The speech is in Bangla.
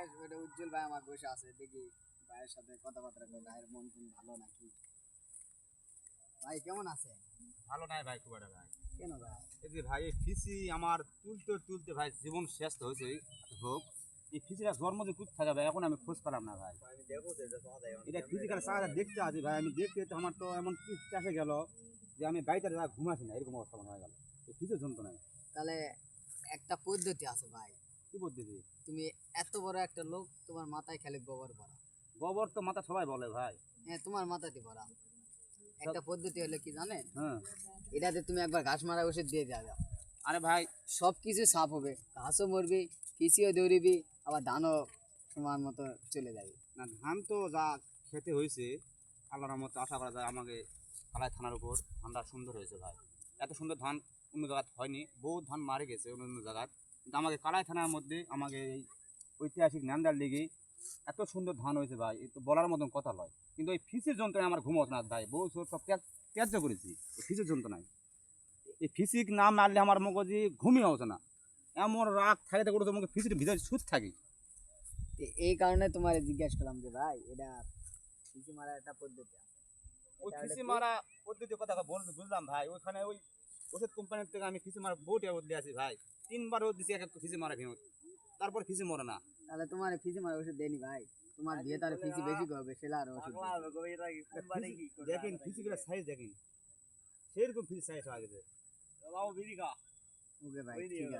উজ্জ্বল ভাই আমার বসে আছে, দেখি ভাইয়ের সাথে কথাবার্তা কই, ভাইয়ের মন টন ভালো নাকি? ভাই কেমন আছে? ভালো নাই ভাই, খুব একটা ভাই। কেন ভাই? এই যে ভাই, এই ফিসি আমার তুলতে তুলতে ভাই জীবন শেষ তো হয়েছে হোক। এই ফিসিটা জন্ম যে কুত থাকে ভাই, এখন আমি খোঁজ পেলাম না ভাই। এটা ফিজিক্যাল চাহিদা দেখতে আছি ভাই, আমি দেখতে তো আমার তো এমন কি চাষে গেল যে আমি বাড়িতে যা ঘুমাসি না, এরকম অবস্থা মনে হয়ে গেল। এই ফিসের যন্ত্রণায়। তাহলে একটা পদ্ধতি আছে ভাই। কি পদ্ধতি? তুমি এত বড় একটা লোক, তোমার মাথায় খালি গোবর ভরা। গোবর তো মাথা সবাই বলে ভাই। হ্যাঁ, তোমার মাথাতে ভরা। একটা পদ্ধতি হলো কি জানেন? হ্যাঁ। এটাতে তুমি একবার ঘাস মারা ওষুধ দিয়ে দেওয়া যাও, আরে ভাই, সব কিছু সাফ হবে, ঘাসও মরবি, কৃষিও দৌড়িবি, আবার ধানও তোমার মতো চলে যাবে। না ধান তো যা খেতে হয়েছে, আল্লাহর মতো আশা করা যায় আমাকে কালাই থানার উপর ধানটা সুন্দর হয়েছে ভাই। এত সুন্দর ধান অন্য জায়গায় হয়নি, বহু ধান মারে গেছে অন্য অন্য জায়গায়, কিন্তু আমাকে কালাই থানার মধ্যে আমাকে এই ঐতিহাসিক নান্দার লেগে এত সুন্দর ধান হয়েছে ভাই, এই তো বলার মতন কথা নয়। কিন্তু এই ফিসের যন্ত্রণায় আমার ঘুম হচ্ছে না ভাই, বহু সব ত্যায্য করেছি এই ফিসের যন্ত্রণায়। এই ফিসিক না মারলে আমার মগজে ঘুমই হচ্ছে না, এমন রাগ থাকে তো মুখে ফিসির ভিতরে সুদ থাকে। তো এই কারণে তোমার জিজ্ঞাসা করলাম যে ভাই, এটা কৃষি মারার একটা পদ্ধতি আছে। ওই এটা হলো ফিসি কি? মারা পদ্ধতির কথা বুঝলাম ভাই, ওইখানে ওই ওষুধ কোম্পানির থেকে আমি ফিসি মারা বহুত বদলে আছি ভাই, 3বার ওষুধ দিছি, এক এক ফিসি মারা ভেঙে, তারপর ফিসি মরে না। তাহলে তোমার ফিজি মারা ওষুধ দেয়নি ভাই, তোমার বিয়ে তার ফিজি বেশি হবে, সেটা আর ওষুধ দিবে। দেখেন ফিসিগুলো সাইজ দেখেন, সেরকম ফিসি সাইজ হয়ে গেছে। ওকে ভাই, ঠিক আছে।